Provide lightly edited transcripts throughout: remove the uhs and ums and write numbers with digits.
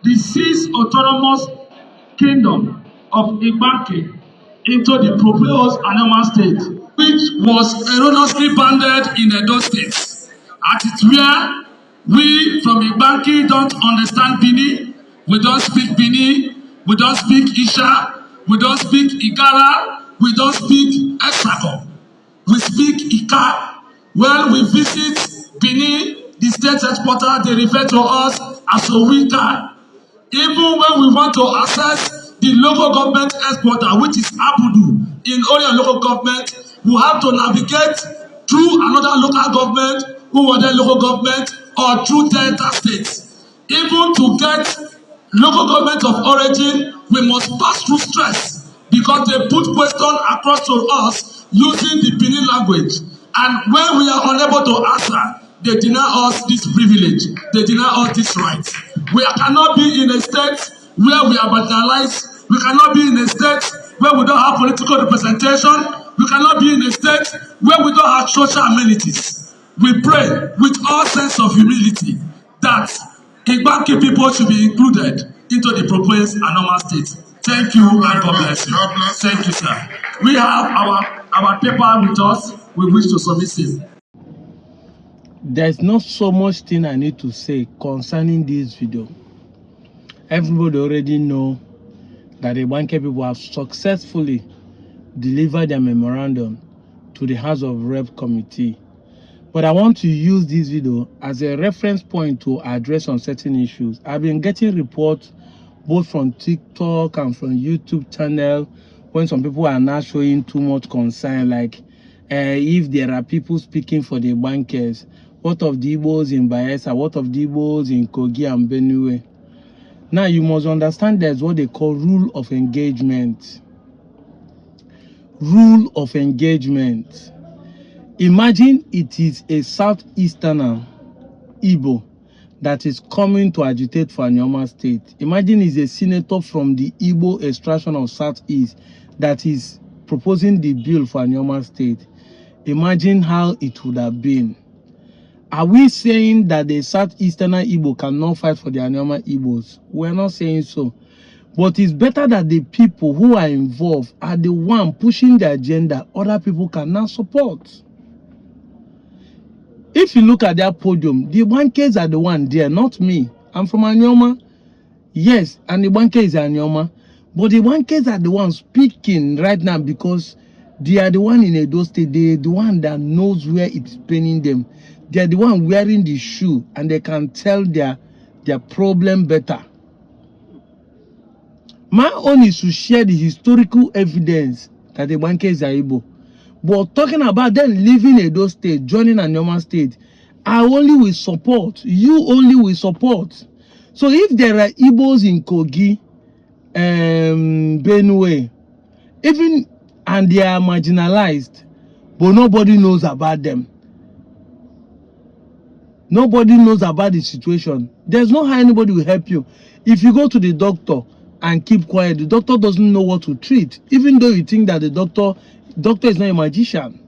the sixth autonomous kingdom of Igbake into the proposed Anambra state, which was erroneously bounded in Edo State. At it where we from Igbake don't understand Bini, we don't speak Bini, we don't speak Isha, we don't speak Igala, we don't speak Esako. We speak Ika. When we visit Benin, the state exporter, they refer to us as Owika. Even when we want to access the local government exporter, which is Abudu, in Orion local government, we have to navigate through another local government, who was their local government, or through Delta states. Even to get local government of origin, we must pass through stress because they put question across to us using the Benin language. And when we are unable to answer, they deny us this privilege. They deny us this right. We cannot be in a state where we are marginalized. We cannot be in a state where we don't have political representation. We cannot be in a state where we don't have social amenities. We pray with all sense of humility that Igbake people should be included into the proposed Anambra state. Thank you and God bless you. Thank you, sir. We have our paper with us. We wish to submit it. There's not so much thing I need to say concerning this video. Everybody already know that the Banker people have successfully delivered their memorandum to the House of Rep committee. But I want to use this video as a reference point to address on certain issues. I've been getting reports both from TikTok and from YouTube channel when some people are not showing too much concern, like if there are people speaking for the bankers, what of the Igbos in Bayelsa, what of the Igbos in Kogi and Benue? Now you must understand there's what they call rule of engagement. Rule of engagement. Imagine it is a southeasterner Igbo that is coming to agitate for Anambra State. Imagine it's a senator from the Igbo extraction of Southeast that is proposing the bill for Anambra State. Imagine how it would have been. Are we saying that the southeasterner Igbo cannot fight for the Anambra Igbos? We're not saying so. But it's better that the people who are involved are the one pushing the agenda other people cannot support. If you look at their podium, the bankers are the one there, not me. I'm from Anyoma. Yes, and the banker is Anyoma. But the bankers are the ones speaking right now because they are the one in Edo State. They are the one that knows where it's paining them. They are the one wearing the shoe and they can tell their problem better. My own is to share the historical evidence that the bankers are able. But talking about them leaving Edo State, joining Anambra State, I only will support. You only will support. So if there are Igbos in Kogi, Benue, even and they are marginalized, but nobody knows about them. Nobody knows about the situation. There's no how anybody will help you. If you go to the doctor and keep quiet, the doctor doesn't know what to treat, even though you think that the doctor is not a magician.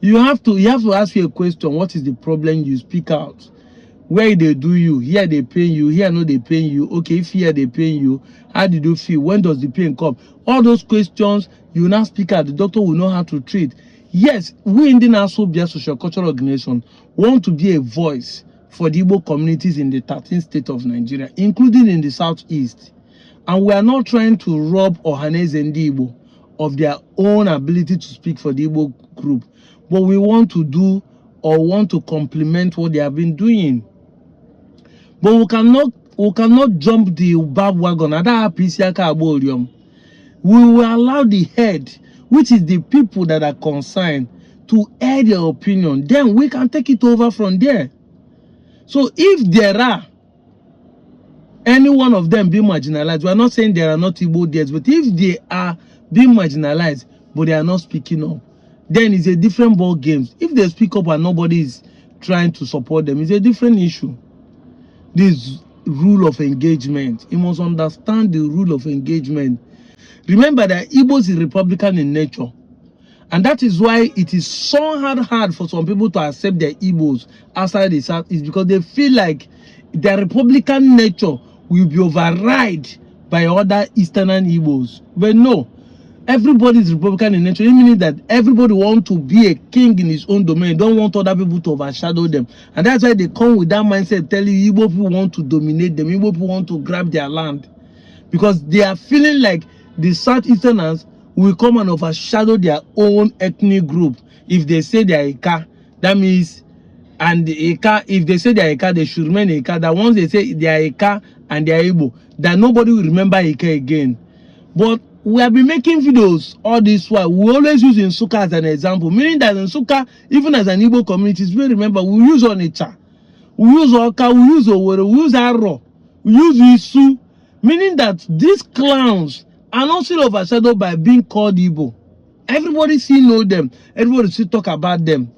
You have to ask you a question. What is the problem? You speak out. Where they do you, here they pay you, here no they pay you. Okay, if here they pay you, how did you feel? When does the pain come? All those questions you now speak out. The doctor will know how to treat. Yes, we in the Nasobia Social Cultural Organization want to be a voice for the Igbo communities in the 13th state of Nigeria, including in the southeast. And we are not trying to rob Ohanes and Igbo of their own ability to speak for the Igbo group, but we want to do or want to complement what they have been doing. But we cannot jump the bandwagon. We will allow the head, which is the people that are concerned, to air their opinion. Then we can take it over from there. So if there are any one of them being marginalized, we are not saying there are not Igbo there, but if they are being marginalized, but they are not speaking up, then it's a different ball game. If they speak up and nobody is trying to support them, it's a different issue. This rule of engagement, you must understand the rule of engagement. Remember that Igbos is Republican in nature, and that is why it is so hard for some people to accept their Igbos outside the South, is because they feel like their Republican nature will be override by other Eastern Igbos. But no, everybody is Republican in nature, meaning that everybody want to be a king in his own domain, don't want other people to overshadow them. And that's why they come with that mindset telling you Igbo people want to dominate them, Igbo people want to grab their land. Because they are feeling like the Southeasterners will come and overshadow their own ethnic group. If they say they are Ika, that means, and the Ika, if they say they are Ika, they should remain Ika. That once they say they are Ika and they are Igbo, that nobody will remember Ika again. But we have been making videos all this while. We always use Nsukka as an example, meaning that Nsukka, even as an Igbo community, we remember we use Onitsha, we use Oka, we use Owerri, we use Aro, we use Isu, meaning that these clowns are not still overshadowed by being called Igbo. Everybody still know them. Everybody still talk about them.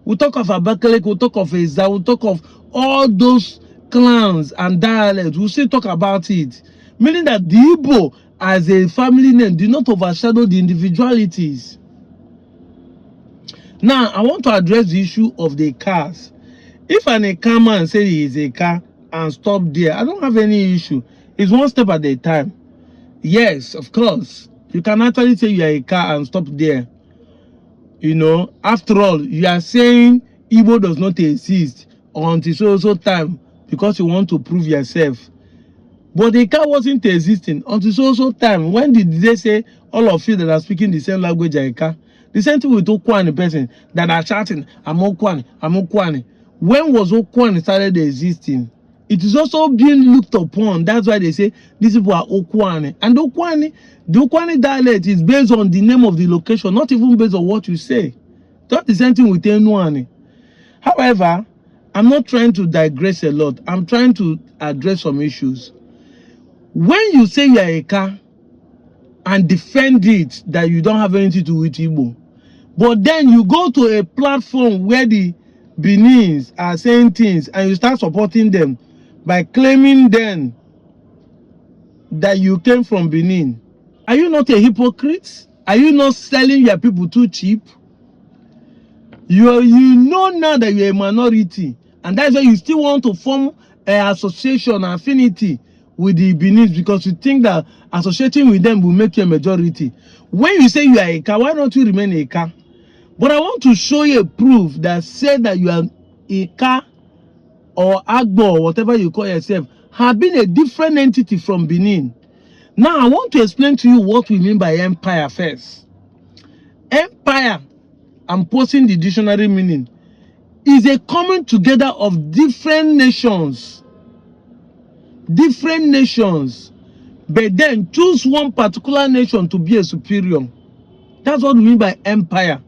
We talk of Abakaliki, we talk of Eza, we talk of all those clans and dialects. We still talk about it. Meaning that the Igbo as a family name did not overshadow the individualities. Now, I want to address the issue of the cars. If an Eka man say he is a car and stop there, I don't have any issue. It's one step at a time. Yes, of course. You can actually say you are a car and stop there. You know, after all, you are saying Igbo does not exist until so time because you want to prove yourself. But the car wasn't existing until so time. When did they say all of you that are speaking the same language are a car? The same thing with Okwani person that are shouting, I'm Okwani, I'm Okwani. When was Okwani started existing? It is also being looked upon. That's why they say these people are Okwani. And Okwani, the Okwani dialect is based on the name of the location, not even based on what you say. Not the same thing with Enuani. However, I'm not trying to digress a lot. I'm trying to address some issues. When you say you are a car and defend it that you don't have anything to do with Igbo, but then you go to a platform where the Benins are saying things and you start supporting them by claiming then that you came from Benin, are you not a hypocrite? Are you not selling your people too cheap? You know now that you're a minority, and that's why you still want to form an association, affinity with the Benin, because you think that associating with them will make you a majority. When you say you are a car, why don't you remain a car? But I want to show you a proof that said that you are a car or Agbor, or whatever you call yourself, have been a different entity from Benin. Now, I want to explain to you what we mean by empire first. Empire, I'm posting the dictionary meaning, is a coming together of different nations, but then choose one particular nation to be a superior. That's what we mean by empire.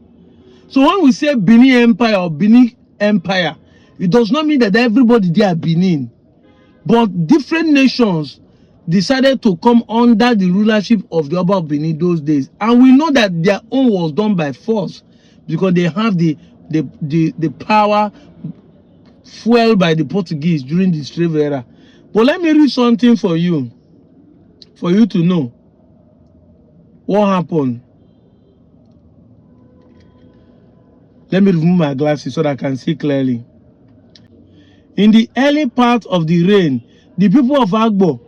So when we say Benin Empire or Benin Empire, it does not mean that everybody there are Benin, but different nations decided to come under the rulership of the Oba of Benin those days. And we know that their own was done by force because they have the power fueled by the Portuguese during the slave era. But let me read something for you to know what happened. Let me remove my glasses so that I can see clearly. In the early part of the reign, the people of Agbor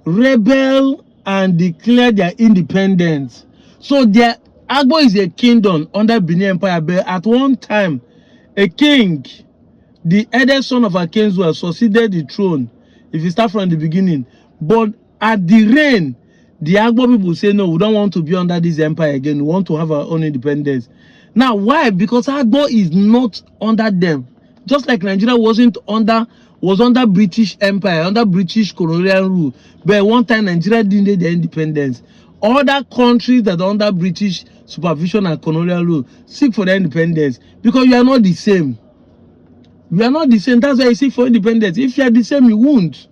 rebelled and declared their independence. So Agbor is a kingdom under Benin Empire, but at one time, a king, the eldest son of Akenzua, succeeded the throne, if you start from the beginning. But at the reign, the Agbor people say, no, we don't want to be under this empire again. We want to have our own independence. Now, why? Because Agbor is not under them. Just like Nigeria was under British Empire, under British colonial rule. But at one time, Nigeria didn't need their independence. Other countries that are under British supervision and colonial rule seek for their independence because you are not the same. You are not the same. That's why you seek for independence. If you are the same, you won't.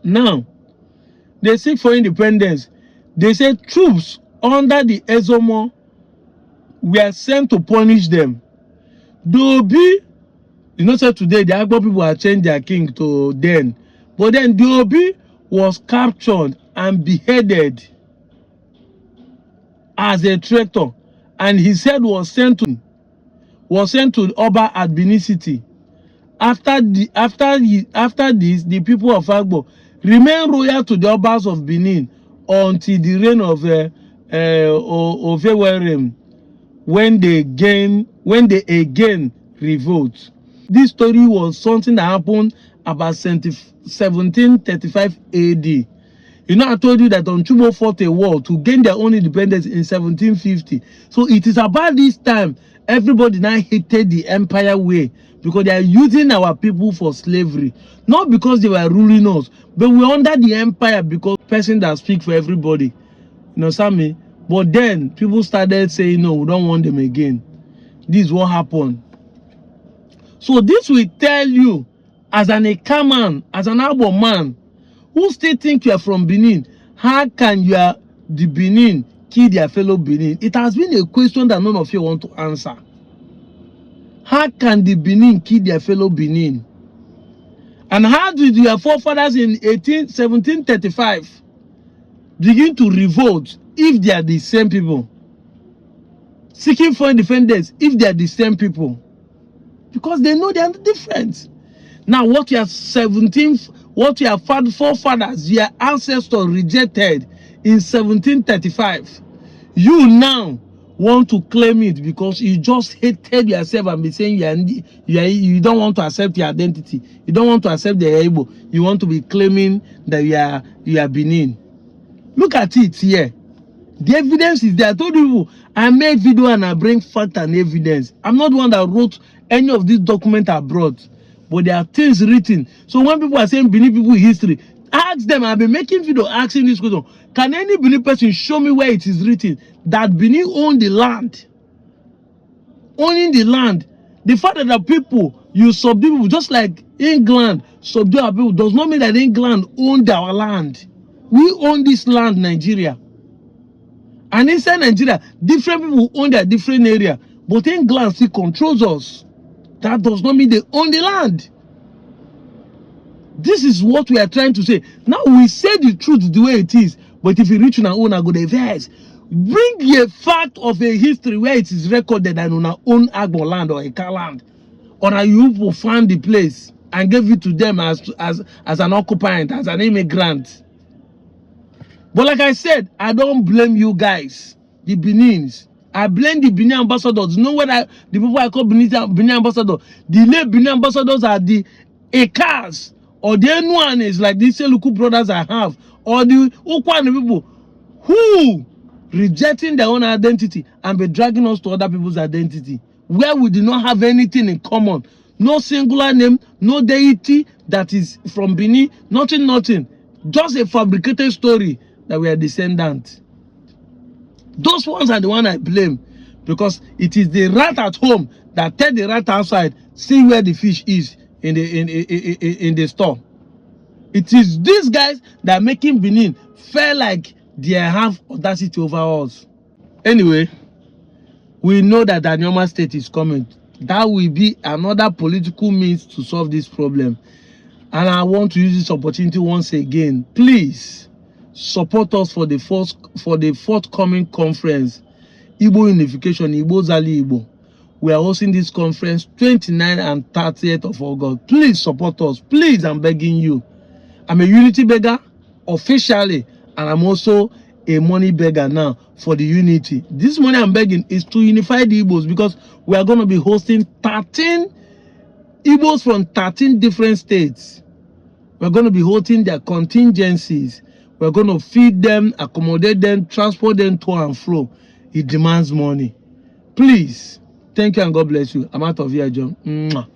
Now, they seek for independence. They say troops under the Ezomo were sent to punish them. Dobi, you know, so today the Agbor people have changed their king to Den. But then Dobi was captured and beheaded as a traitor, and his head was sent to Oba at Benin City. After this, the people of Agbor, remain royal to the Obas of Benin until the reign of Ovewerem, when they again revolt. This story was something that happened about 1735 AD. You know, I told you that Onchubo fought a war to gain their own independence in 1750. So it is about this time everybody now hated the empire way, because they are using our people for slavery. Not because they were ruling us, but we're under the empire because person that speak for everybody. You know, Sammy? But then people started saying, no, we don't want them again. This is what happened. So this will tell you, as an Eka man, as an Agbor man, who still think you are from Benin, how can you are the Benin kill their fellow Benin? It has been a question that none of you want to answer. How can the Benin kill their fellow Benin? And how did your forefathers in 1735 begin to revolt if they are the same people? Seeking for independence if they are the same people? Because they know they are different. Now, what your forefathers, your ancestors rejected in 1735, you now want to claim it because you just hated yourself and be saying you don't want to accept your identity. You don't want to accept the Igbo. You want to be claiming that you are Benin. Look at it here. The evidence is there. I told you I made video and I bring fact and evidence. I'm not the one that wrote any of these documents I brought, but there are things written. So when people are saying Benin people history, ask them. I've been making video asking this question. Can any Benin person show me where it is written that Benin owned the land? Owning the land. The fact that the people, you subdue people, just like England subdue our people, does not mean that England owned our land. We own this land, Nigeria. And inside Nigeria, different people own their different area. But England still controls us. That does not mean they own the land. This is what we are trying to say. Now we say the truth the way it is. But if you reach on our own, I go the verse. Bring a fact of a history where it is recorded that on our own Agbor land or Eka land. Or that you will find the place and give it to them as an occupant, as an immigrant. But like I said, I don't blame you guys, the Benins. I blame the Benin ambassadors. You know what the people I call Benin ambassadors? The late Benin ambassadors are the Ekas, or the Enuanes, like these Seluku brothers I have, or the Ukwane people who rejecting their own identity and be dragging us to other people's identity, where we do not have anything in common. No singular name, no deity that is from Benin, nothing. Just a fabricated story that we are descendants. Those ones are the one I blame, because it is the rat at home that tell the rat outside, see where the fish is in the store. It is these guys that are making Benin feel like they have audacity over us. Anyway, we know that the Anyoma state is coming. That will be another political means to solve this problem. And I want to use this opportunity once again. Please support us for the forthcoming conference, Igbo Unification, Igbo Zali Igbo. We are hosting this conference 29th and 30th of August. Please support us. Please, I'm begging you. I'm a unity beggar officially, and I'm also a money beggar now for the unity. This money I'm begging is to unify the Igbos, because we are going to be hosting 13 Igbos from 13 different states. We're going to be holding their contingencies. We're going to feed them, accommodate them, transport them to and fro. It demands money. Please, thank you and God bless you. I'm out of here, John. Mwah.